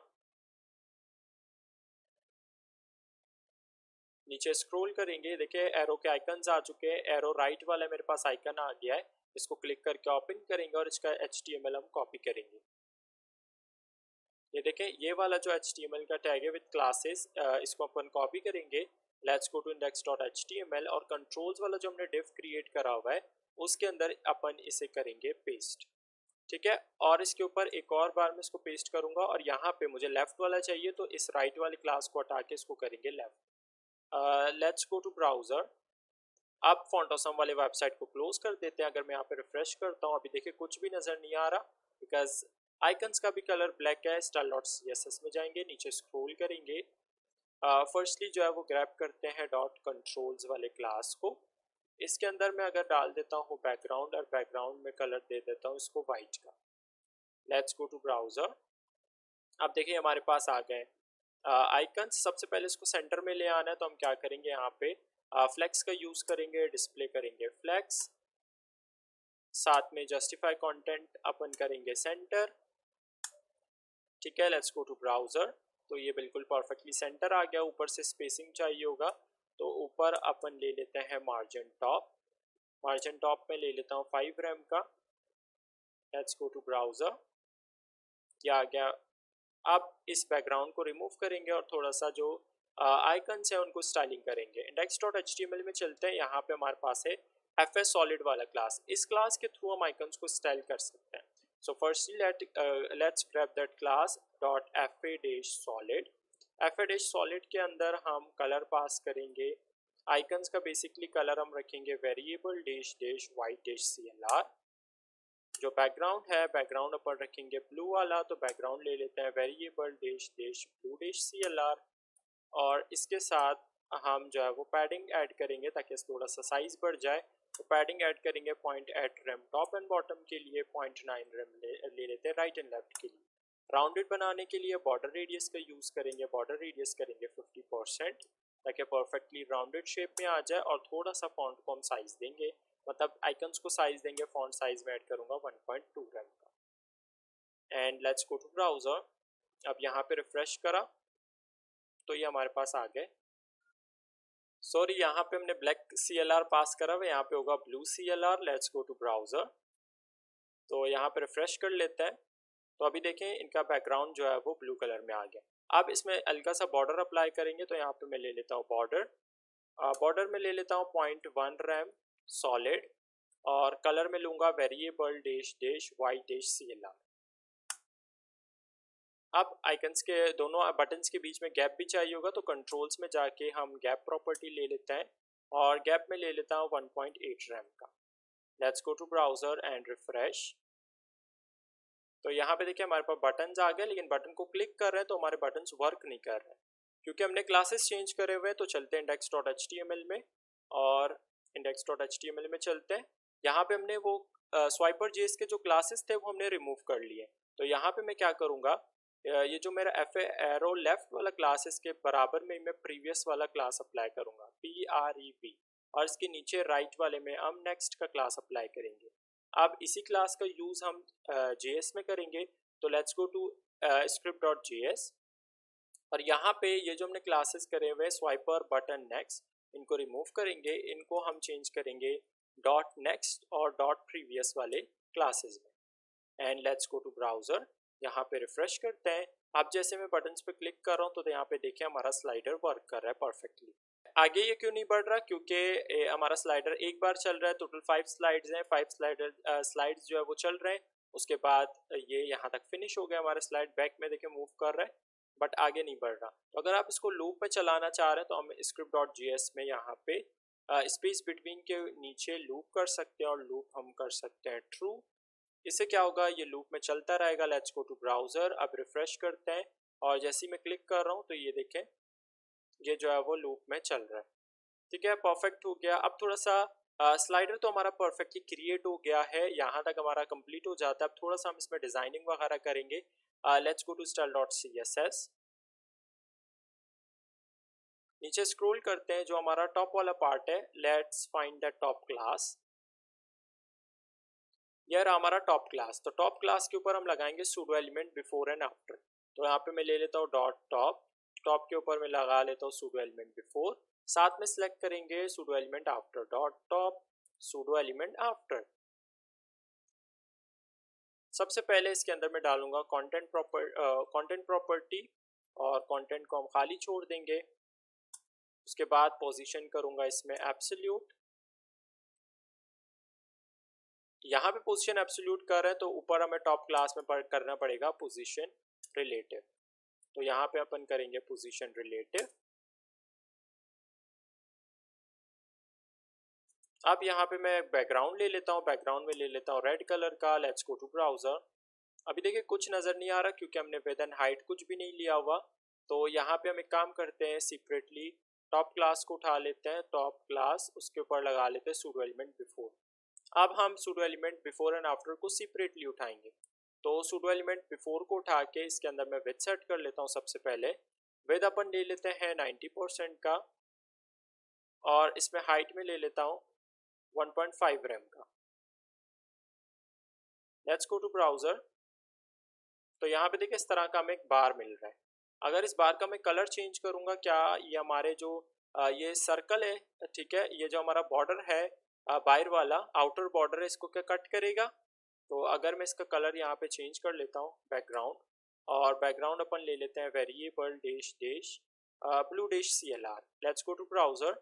नीचे स्क्रॉल करेंगे, देखिए एरो के आइकन्स आ चुके हैं। एरो राइट वाला मेरे पास आइकन आ गया है, इसको क्लिक करके ओपन करेंगे और इसका HTML हम कॉपी करेंगे। ये देखें ये वाला जो HTML का टैग है विद क्लासेस, इसको अपन कॉपी करेंगे। लेट्स गो टू index.html, और कंट्रोल्स वाला जो हमने डिव क्रिएट करा हुआ है उसके अंदर अपन इसे करेंगे पेस्ट, ठीक है। और इसके ऊपर एक और बार में इसको पेस्ट करूंगा, और यहाँ पे मुझे लेफ्ट वाला चाहिए, तो इस राइट वाली क्लास को हटा के इसको करेंगे left. Let's go to browser. अब फॉन्ट ऑसम वाले वेबसाइट को क्लोज कर देते हैं। अगर मैं यहाँ पे रिफ्रेश करता हूँ, अभी देखिए कुछ भी नज़र नहीं आ रहा, बिकॉज आइकन्स का भी कलर ब्लैक है। style.css में जाएंगे, नीचे स्क्रॉल करेंगे, फर्स्टली जो है वो ग्रैब करते हैं डॉट कंट्रोल्स वाले क्लास को। इसके अंदर मैं अगर डाल देता हूँ बैकग्राउंड, और बैकग्राउंड में कलर दे देता हूँ इसको वाइट का। Let's go to browser. अब देखिए हमारे पास आ गए आइकन्स। सबसे पहले इसको सेंटर में ले आना है, तो हम क्या करेंगे, यहाँ पे फ्लेक्स का यूज करेंगे, डिस्प्ले करेंगे फ्लेक्स, साथ में जस्टिफाई कंटेंट अपन करेंगे सेंटर, ठीक है। Let's go to browser. तो ये बिल्कुल परफेक्टली सेंटर आ गया। ऊपर से स्पेसिंग चाहिए होगा, तो ऊपर अपन ले लेते हैं मार्जिन टॉप, मार्जिन टॉप में ले लेता हूँ 5 रैम का। लेट्स गो टू ब्राउजर, क्या आ गया। अब इस बैकग्राउंड को रिमूव करेंगे, और थोड़ा सा जो आइकन्स है उनको स्टाइलिंग करेंगे। index.html में चलते हैं, यहाँ पे हमारे पास है FS Solid वाला क्लास। इस क्लास के थ्रू हम आइकन्स को स्टाइल कर सकते हैं। So firstly let's grab that class dot fa-solid. fa-solid के अंदर हम कलर पास करेंगे, आइकन्स का बेसिकली कलर हम रखेंगे variable dash dash white dash CLR। जो बैकग्राउंड है बैकग्राउंड अपन रखेंगे ब्लू वाला, तो बैकग्राउंड ले लेते हैं variable dash dash blue dash CLR। और इसके साथ हम जो है वो पैडिंग ऐड करेंगे ताकि थोड़ा सा साइज बढ़ जाए। तो पैडिंग ऐड करेंगे 0.8 रेम टॉप एंड बॉटम के लिए, 0.9 रेम ले लेते हैं राइट एंड लेफ्ट के लिए। राउंडेड बनाने के लिए बॉर्डर रेडियस का यूज़ करेंगे, बॉर्डर रेडियस करेंगे 50% ताकि परफेक्टली राउंडेड शेप में आ जाए। और थोड़ा सा फॉन्ट को हम साइज देंगे, मतलब आइकन्स को साइज देंगे, फॉन्ट साइज में ऐड करूँगा 1.2 रेम का। And let's go to browser. अब यहाँ पे रिफ्रेश करा तो ये हमारे पास आ गए। सॉरी, यहाँ पे हमने ब्लैक CLR पास करा हुआ, यहाँ पे होगा blue CLR। Let's go to browser. तो यहाँ पे रिफ्रेश कर लेते हैं। तो अभी देखें इनका बैकग्राउंड जो है वो ब्लू कलर में आ गया। अब इसमें हल्का सा बॉर्डर अप्लाई करेंगे, तो यहाँ पे मैं ले लेता हूँ बॉर्डर में ले लेता हूँ 0.1 रैम सॉलिड, और कलर में लूँगा variable dash dash white dash CLR। अब आइकन्स के दोनों बटन्स के बीच में गैप भी चाहिए होगा, तो कंट्रोल्स में जाके हम गैप प्रॉपर्टी ले लेते हैं और गैप में ले लेता हूँ 1.8 रैम का। Let's go to browser and refresh. तो यहाँ पे देखिए हमारे पास बटन्स आ गए, लेकिन बटन को क्लिक कर रहे हैं तो हमारे बटन्स वर्क नहीं कर रहे हैं क्योंकि हमने क्लासेस चेंज करे हुए हैं। तो चलते हैं index.html में, और index.html में चलते हैं। यहाँ पे हमने वो स्वाइपर जेएस के जो क्लासेस थे वो हमने रिमूव कर लिए। तो यहाँ पे मैं क्या करूँगा, ये जो मेरा एरो लेफ्ट वाला क्लास है इसके बराबर में मैं प्रीवियस वाला क्लास अप्लाई करूँगा PREV, और इसके नीचे राइट वाले में हम नेक्स्ट का क्लास अप्लाई करेंगे। अब इसी क्लास का यूज़ हम JS में करेंगे। तो लेट्स गो टू script.js, और यहाँ पे ये जो हमने क्लासेस करे हुए स्वाइपर बटन नेक्स्ट, इनको रिमूव करेंगे, इनको हम चेंज करेंगे डॉट नेक्स्ट और डॉट प्रीवियस वाले क्लासेस में। And let's go to browser, यहाँ पे रिफ्रेश करते हैं। अब जैसे मैं बटन्स पे क्लिक कर रहा हूँ तो यहाँ पे देखिए हमारा स्लाइडर वर्क कर रहा है परफेक्टली। आगे ये क्यों नहीं बढ़ रहा, क्योंकि हमारा स्लाइडर एक बार चल रहा है। टोटल 5 स्लाइड्स हैं, 5 स्लाइड्स जो है वो चल रहे हैं। उसके बाद ये यहाँ तक फिनिश हो गया हमारा स्लाइड। बैक में देखिए मूव कर रहा है बट आगे नहीं बढ़ रहा। तो अगर आप इसको लूप में चलाना चाह रहे हैं तो हम script.js में यहाँ पे स्पेस बिटवीन के नीचे लूप कर सकते हैं, और लूप हम कर सकते हैं ट्रू। इससे क्या होगा, ये लूप में चलता रहेगा। लेट्स गो टू ब्राउज़र, अब रिफ्रेश करते हैं, और जैसे ही मैं क्लिक कर रहा हूँ तो ये देखें ये जो है वो लूप में चल रहा है। ठीक है, परफेक्ट हो गया। अब थोड़ा सा स्लाइडर तो हमारा परफेक्टली क्रिएट हो गया है, यहाँ तक हमारा कंप्लीट हो जाता है। अब थोड़ा सा हम इसमें डिज़ाइनिंग वगैरह करेंगे। Let's go to style.css। नीचे स्क्रॉल करते हैं, जो हमारा टॉप वाला पार्ट है, let's find the top class. यार हमारा टॉप क्लास, तो टॉप क्लास के ऊपर हम लगाएंगे pseudo element before and after. तो यहाँ पे मैं ले लेता हूँ डॉट टॉप, टॉप के ऊपर मैं लगा लेता हूँ सूडो एलिमेंट बिफोर, साथ में सिलेक्ट करेंगे pseudo element after, dot top pseudo element after. सबसे पहले इसके अंदर मैं डालूंगा कंटेंट प्रॉपर्टी, और कंटेंट को हम खाली छोड़ देंगे। उसके बाद पोजीशन करूंगा इसमें एब्सोल्यूट। यहाँ पे पोजीशन एब्सोल्यूट कर रहे हैं तो ऊपर हमें टॉप क्लास में करना पड़ेगा पोजीशन रिलेटिव। तो यहाँ पे अपन करेंगे पोजीशन रिलेटिव। अब यहाँ पे मैं बैकग्राउंड ले लेता हूँ, बैकग्राउंड में ले लेता हूँ रेड कलर का। Let's go to browser. अभी देखिए कुछ नज़र नहीं आ रहा क्योंकि हमने विड्थ एंड हाइट कुछ भी नहीं लिया हुआ। तो यहाँ पे हम एक काम करते हैं, सेपरेटली टॉप क्लास को उठा लेते हैं, टॉप क्लास उसके ऊपर लगा लेते हैं सूडो एलिमेंट बिफोर। अब हम pseudo element before and after को सेपरेटली उठाएंगे। तो सूडो एलिमेंट बिफोर को उठा के इसके अंदर मैं विड्थ सेट कर लेता हूँ। सबसे पहले विड्थ अपन ले लेते हैं 90% का, और इसमें हाइट में ले लेता हूँ 1.5 रेम का। Let's go to browser. तो यहाँ पे देखिए इस तरह का हमें एक बार मिल रहा है। अगर इस बार का मैं कलर चेंज करूँगा, क्या ये हमारे जो ये सर्कल है, ठीक है, ये जो हमारा बॉर्डर है बाहर वाला आउटर बॉर्डर है, इसको क्या कट करेगा? तो अगर मैं इसका कलर यहाँ पे चेंज कर लेता हूँ बैकग्राउंड, और बैकग्राउंड अपन ले लेते हैं variable dash dash blue dash CLR। Let's go to browser.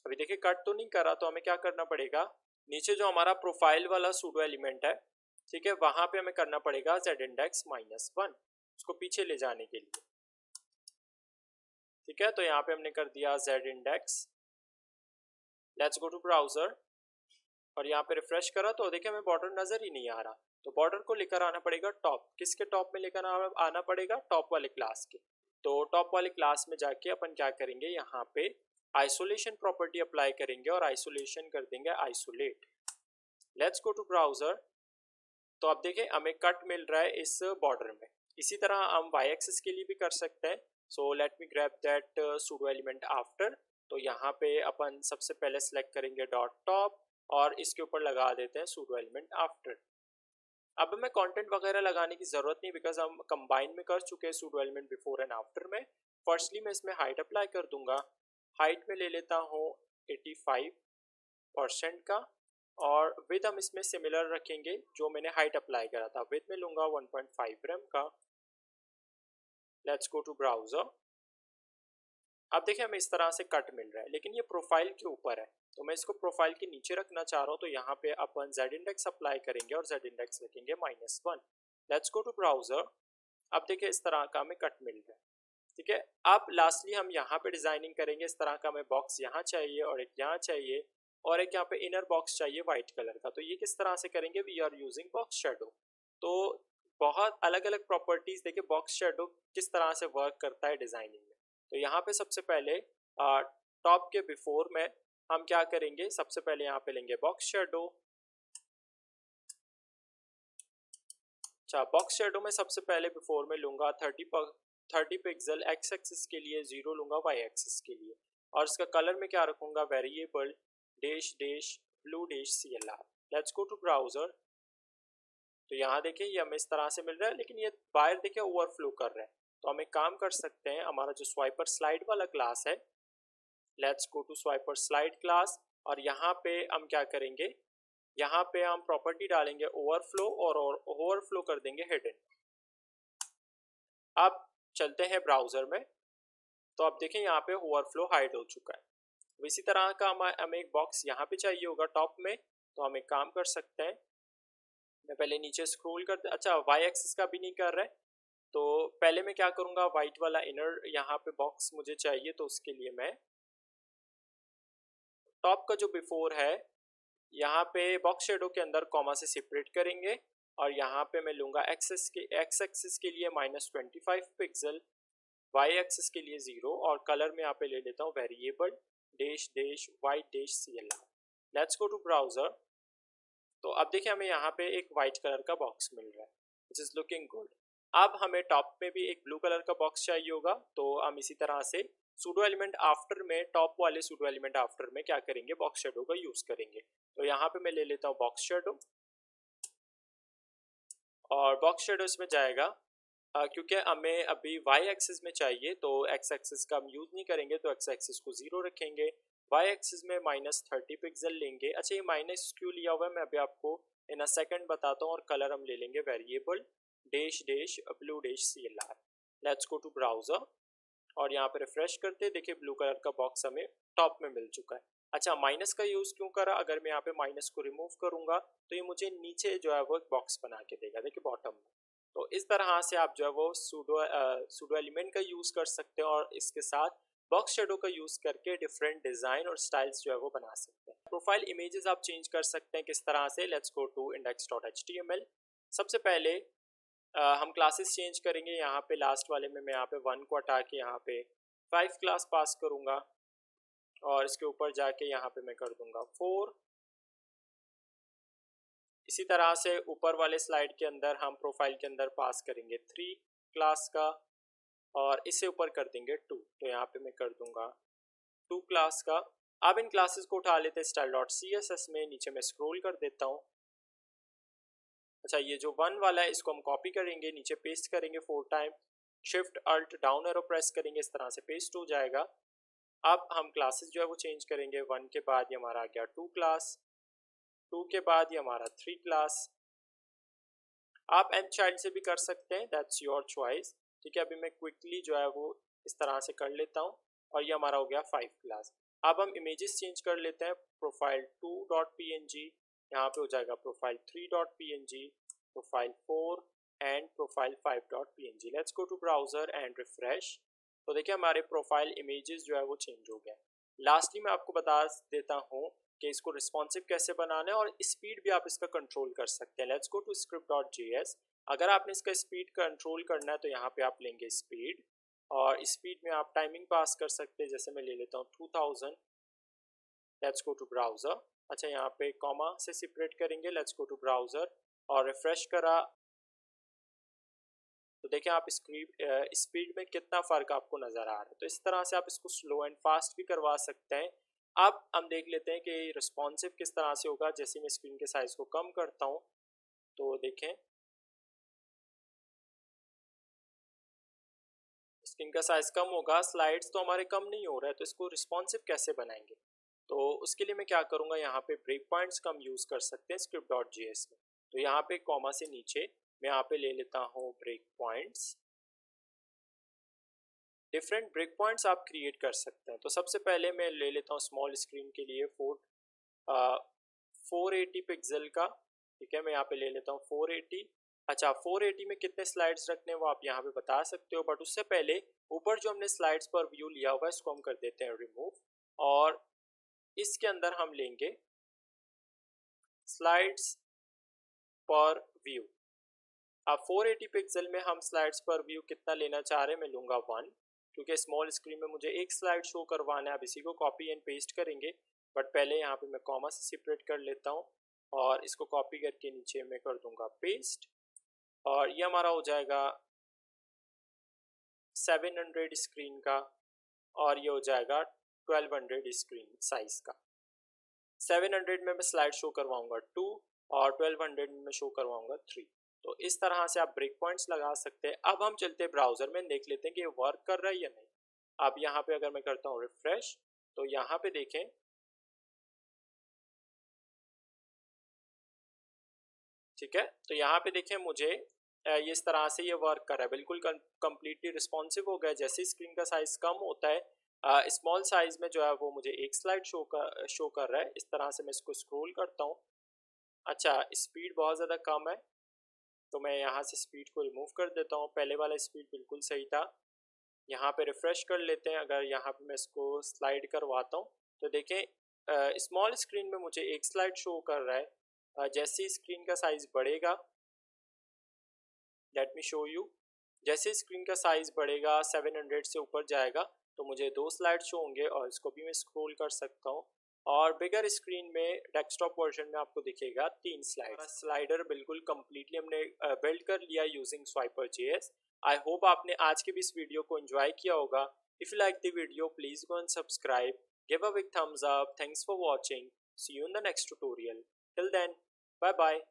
अभी देखिए कट तो नहीं करा, तो हमें क्या करना पड़ेगा, नीचे जो हमारा प्रोफाइल वाला सूडो एलिमेंट है ठीक है, वहां पे हमें करना पड़ेगा z इंडेक्स -1 उसको पीछे ले जाने के लिए। ठीक है, तो यहाँ पे हमने कर दिया z index. Let's go to browser और यहाँ पे रिफ्रेश करा तो देखिए हमें बॉर्डर नजर ही नहीं आ रहा। तो बॉर्डर को लेकर आना पड़ेगा टॉप। किसके टॉप में लेकर आना पड़ेगा? टॉप वाले क्लास के। तो टॉप वाले क्लास में जाके अपन क्या करेंगे, यहाँ पे आइसोलेशन प्रॉपर्टी अप्लाई करेंगे और आइसोलेशन कर देंगे isolate. Let's go to browser. तो अब देखें हमें कट मिल रहा है इस बॉर्डर में। इसी तरह हम वाई एक्सिस के लिए भी कर सकते हैं। सो let me grab that pseudo element after. तो यहाँ पे अपन सबसे पहले सेलेक्ट करेंगे डॉट टॉप और इसके ऊपर लगा देते हैं सूडो एलिमेंट आफ्टर। अब हमें कंटेंट वगैरह लगाने की जरूरत नहीं, बिकॉज हम कंबाइन में कर चुके हैं pseudo element before and after में। फर्स्टली मैं इसमें हाइट अप्लाई कर दूंगा। हाइट में ले लेता हूँ 85% का और विथ हम इसमें सिमिलर रखेंगे जो मैंने हाइट अप्लाई करा था। विथ में लूंगा 1.5 rem का। Let's go to browser. अब देखिए हमें इस तरह से कट मिल रहा है, लेकिन ये प्रोफाइल के ऊपर है तो मैं इसको प्रोफाइल के नीचे रखना चाह रहा हूँ। तो यहाँ पे अपन z इंडेक्स अप्लाई करेंगे और z इंडेक्स रखेंगे -1। Let's go to browser. अब देखिए इस तरह का हमें कट मिल रहा है। ठीक है, अब लास्टली हम यहाँ पे डिजाइनिंग करेंगे। इस तरह का हमें बॉक्स यहाँ चाहिए और एक यहाँ चाहिए और एक यहाँ पे इनर बॉक्स चाहिए व्हाइट कलर का। तो ये किस तरह से करेंगे? We are using box shadow. तो बहुत अलग अलग प्रॉपर्टीज देखिए बॉक्स शेडो किस तरह से वर्क करता है डिजाइनिंग में। तो यहाँ पे सबसे पहले टॉप के बिफोर में हम क्या करेंगे, सबसे पहले यहाँ पे लेंगे बॉक्स शेडो। अच्छा, बॉक्स शेडो में सबसे पहले बिफोर में लूंगा 30 पिक्सल एक्स एक्सिस के लिए, 0 लूंगा वाई एक्सिस के लिए और इसका कलर में क्या रखूंगा, variable dash dash blue dash CLR। Let's go to browser. तो यहाँ देखिए ये हमें इस तरह से मिल रहा है, लेकिन ये बाहर देखिए ओवरफ्लो कर रहा है। तो हम एक काम कर सकते हैं, हमारा जो स्वाइपर स्लाइड वाला क्लास है, let's go to swiper slide class और यहाँ पे हम क्या करेंगे, यहाँ पे हम प्रॉपर्टी डालेंगे ओवरफ्लो और ओवरफ्लो कर देंगे हिडन। अब चलते हैं ब्राउजर में। तो आप देखें यहाँ पे ओवरफ्लो हाइड हो चुका है। इसी तरह का हमें एक बॉक्स यहाँ पे चाहिए होगा टॉप में। तो हम एक काम कर सकते हैं, मैं पहले नीचे स्क्रॉल कर, अच्छा वाई एक्सिस का भी नहीं कर रहा है तो पहले मैं क्या करूँगा, वाइट वाला इनर यहाँ पे बॉक्स मुझे चाहिए। तो उसके लिए मैं टॉप का जो बिफोर है यहाँ पे बॉक्स शेडो के अंदर कॉमा से सेपरेट करेंगे और यहाँ पे मैं लूँगा एक्स एक्सिस के लिए -25 पिक्सल, वाई एक्सिस के लिए 0 और कलर में यहाँ पे ले लेता हूँ variable dash dash white dash CLR। Let's go to browser. तो अब देखिए हमें यहाँ पे एक वाइट कलर का बॉक्स मिल रहा है विच इज़ लुकिंग गुड। अब हमें टॉप में भी एक ब्लू कलर का बॉक्स चाहिए होगा। तो हम इसी तरह से सूडो एलिमेंट आफ्टर में, टॉप वाले सूडो एलिमेंट आफ्टर में क्या करेंगे, बॉक्स शेडो का यूज करेंगे। तो यहाँ पे मैं ले लेता हूँ बॉक्स शेडो और बॉक्स शेडो इसमें जाएगा क्योंकि हमें अभी वाई एक्सिस में चाहिए तो एक्स एक्सिस का हम यूज नहीं करेंगे। तो एक्स एक्सिस को 0 रखेंगे, वाई एक्सिस में -30 पिक्सल लेंगे। अच्छा ये माइनस क्यों लिया हुआ है मैं अभी आपको इन अ सेकंड बताता हूँ। और कलर हम ले लेंगे variable dash dash blue dash CLR। Let's go to browser और यहाँ पे रिफ्रेश करते देखिए ब्लू कलर का बॉक्स हमें टॉप में मिल चुका है। अच्छा माइनस का यूज क्यों करा, अगर मैं यहाँ पे माइनस को रिमूव करूंगा तो ये मुझे नीचे जो है वो एक बॉक्स बना के देगा, देखिए बॉटम में। तो इस तरह से आप जो है वो सूडो एलिमेंट का यूज कर सकते हैं और इसके साथ बॉक्स शेडो का यूज करके डिफरेंट डिजाइन और स्टाइल्स जो है वो बना सकते हैं। प्रोफाइल इमेजेस आप चेंज कर सकते हैं किस तरह से, लेट्स गो टू index.html। सबसे पहले हम क्लासेस चेंज करेंगे। यहाँ पे लास्ट वाले में मैं यहाँ पे 1 को हटा के यहाँ पे 5 क्लास पास करूँगा और इसके ऊपर जाके यहाँ पे मैं कर दूंगा 4। इसी तरह से ऊपर वाले स्लाइड के अंदर हम प्रोफाइल के अंदर पास करेंगे 3 क्लास का और इससे ऊपर कर देंगे 2। तो यहाँ पे मैं कर दूंगा 2 क्लास का। अब इन क्लासेस को उठा लेते हैं style.css में, नीचे मैं स्क्रॉल कर देता हूँ। अच्छा ये जो 1 वाला है इसको हम कॉपी करेंगे, नीचे पेस्ट करेंगे 4 time, shift alt down arrow press करेंगे, इस तरह से पेस्ट हो जाएगा। अब हम क्लासेस जो है वो चेंज करेंगे। 1 के बाद ये हमारा आ गया 2 क्लास, 2 के बाद ये हमारा 3 क्लास। आप एंड चाइल्ड से भी कर सकते हैं, दैट्स योर चॉइस। ठीक है, अभी मैं क्विकली जो है वो इस तरह से कर लेता हूँ और ये हमारा हो गया 5 क्लास। अब हम इमेजेस चेंज कर लेते हैं। प्रोफाइल 2.png यहाँ पे हो जाएगा profile 3.png profile 4 and profile 5.png. Let's go to browser and refresh. तो देखिए हमारे प्रोफाइल इमेजेस जो है वो चेंज हो गए। लास्टली मैं आपको बता देता हूँ कि इसको रिस्पॉन्सिव कैसे बनाना है और स्पीड भी आप इसका कंट्रोल कर सकते हैं। Let's go to script.js। अगर आपने इसका स्पीड कंट्रोल करना है तो यहाँ पे आप लेंगे स्पीड, और स्पीड में आप टाइमिंग पास कर सकते हैं। जैसे मैं ले लेता हूँ 2000। Let's go to browser. अच्छा, यहाँ पे कॉमा से सेपरेट करेंगे। लेट्स गो टू ब्राउज़र और रिफ्रेश करा तो देखिए आप स्पीड में कितना फ़र्क आपको नज़र आ रहा है। तो इस तरह से आप इसको स्लो एंड फास्ट भी करवा सकते हैं। अब हम देख लेते हैं कि रिस्पॉन्सिव किस तरह से होगा। जैसे मैं स्क्रीन के साइज़ को कम करता हूँ तो देखें स्क्रीन का साइज़ कम होगा, स्लाइड्स तो हमारे कम नहीं हो रहा है। तो इसको रिस्पॉन्सिव कैसे बनाएंगे? तो उसके लिए मैं क्या करूँगा, यहाँ पे ब्रेक पॉइंट्स का हम यूज़ कर सकते हैं script.js में। तो यहाँ पे कॉमा से नीचे मैं यहाँ पे ले लेता हूँ break points. Different break points आप क्रिएट कर सकते हैं। तो सबसे पहले मैं ले लेता हूँ स्मॉल स्क्रीन के लिए 480 पिक्सल का। ठीक है, मैं यहाँ पे ले लेता हूँ 480। अच्छा, 480 में कितने स्लाइड्स रखने हैं वो आप यहाँ पे बता सकते हो, बट उससे पहले ऊपर जो हमने स्लाइड्स पर व्यू लिया हुआ है इसको हम कर देते हैं रिमूव, और इसके अंदर हम लेंगे स्लाइड्स पर व्यू। अब 480 पिक्सल में हम स्लाइड्स पर व्यू कितना लेना चाह रहे हैं, मैं लूँगा 1, क्योंकि स्मॉल स्क्रीन में मुझे एक स्लाइड शो करवाना है। अब इसी को कॉपी एंड पेस्ट करेंगे, बट पहले यहाँ पे मैं कॉमा से सेपरेट कर लेता हूँ और इसको कॉपी करके नीचे मैं कर दूंगा पेस्ट, और ये हमारा हो जाएगा 700 स्क्रीन का, और ये हो जाएगा 1200 स्क्रीन साइज का। 700 में मैं स्लाइड शो करवाऊंगा 2 और 1200 में मैं शो करवाऊंगा 3। तो इस तरह से आप ब्रेक पॉइंट्स लगा सकते हैं। अब हम चलते हैं ब्राउज़र में, देख लेते हैं कि ये वर्क कर रहा है या नहीं। अब यहाँ पे अगर मैं करता हूँ रिफ्रेश तो यहाँ पे देखें ठीक है, तो यहाँ पे देखें मुझे ये इस तरह से ये वर्क कर रहा है, बिल्कुल कम्प्लीटली रिस्पॉन्सिव हो गया। जैसे स्क्रीन का साइज़ कम होता है स्मॉल साइज़ में जो है वो मुझे एक स्लाइड शो कर रहा है। इस तरह से मैं इसको स्क्रॉल करता हूँ। अच्छा, स्पीड बहुत ज़्यादा कम है तो मैं यहाँ से स्पीड को रिमूव कर देता हूँ। पहले वाला स्पीड बिल्कुल सही था। यहाँ पे रिफ़्रेश कर लेते हैं। अगर यहाँ पे मैं इसको स्लाइड करवाता हूँ तो देखें स्मॉल स्क्रीन में मुझे एक स्लाइड शो कर रहा है। जैसे ही स्क्रीन का साइज़ बढ़ेगा, लेट मी शो यू, जैसे स्क्रीन का साइज़ बढ़ेगा 700 से ऊपर जाएगा तो मुझे 2 स्लाइड शो होंगे, और इसको भी मैं स्क्रॉल कर सकता हूँ। और बिगर स्क्रीन में डेस्कटॉप वर्जन में आपको दिखेगा 3 स्लाइडर बिल्कुल कम्प्लीटली हमने बिल्ड कर लिया यूजिंग Swiper.js। आई होप आपने आज के भी इस वीडियो को एंजॉय किया होगा। If you like the video please go and subscribe, give a big thumbs up, thanks for watching, see you in the next tutorial, till then bye bye.